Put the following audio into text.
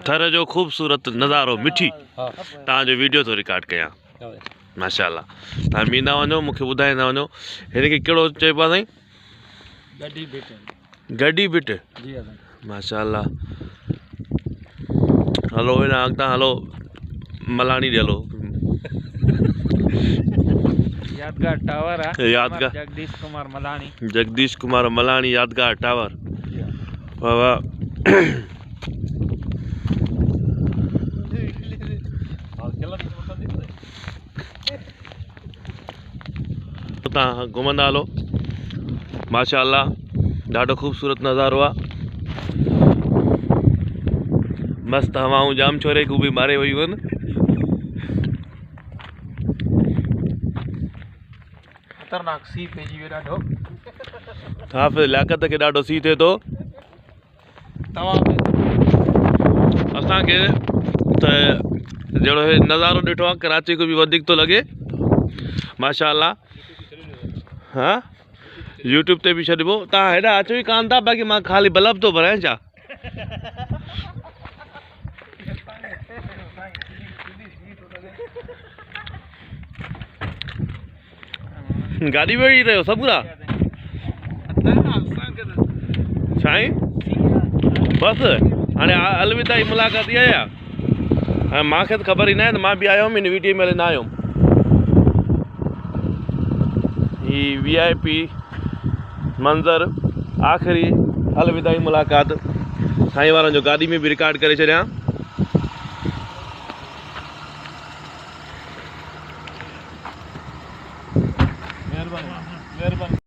थर जो खूबसूरत नज़ारो मिठी तव्हांजो वीडियो थो रिकॉर्ड कयां माशाल्लाह। तव्हां बींदा वञो मूंखे ॿुधाईंदा वञो हिनखे कहिड़ो चइबो आहे साईं? गडी बिट माशाल्लाह। हलो हिन अॻितां हलो मलानी ॾे हलो। यादगार टावर है, यादगार जगदीश कुमार मलानी यादगार टावर। वाह वाह। तव्हां घुमंदा हलो माशाल्लाह, ॾाढो ख़ूबसूरत नज़ारो आहे। मस्त हवाऊं जाम छोरे को बि मारे वयूं आहिनि। खतरनाक सी पइजी वियो ॾाढो। हाफ़िज़ लियाकत खे ॾाढो सी थिए थो। असांखे त जहिड़ो हे नज़ारो ॾिठो आहे कराची को बि वधीक थो लॻे माशाल्लाह। हा यूट्यूब ते बि छॾिबो। तव्हां हेॾा अचो ई कान था, बाक़ी मां ख़ाली बल्ब थो भरायां छा? गाॾी वेड़ी रहियो सबूरा साईं बसि हाणे अलविदा जी मुलाक़ात इहा आहे। हाणे मूंखे त ख़बर ई न आहे त मां बि आयो हुउमि हिन वीडियो में न आयुमि। ही VIP मंज़र आख़िरी अलविदा जी मुलाक़ात साईं वारनि जो गाॾी में बि रिकॉर्ड करे छॾियां।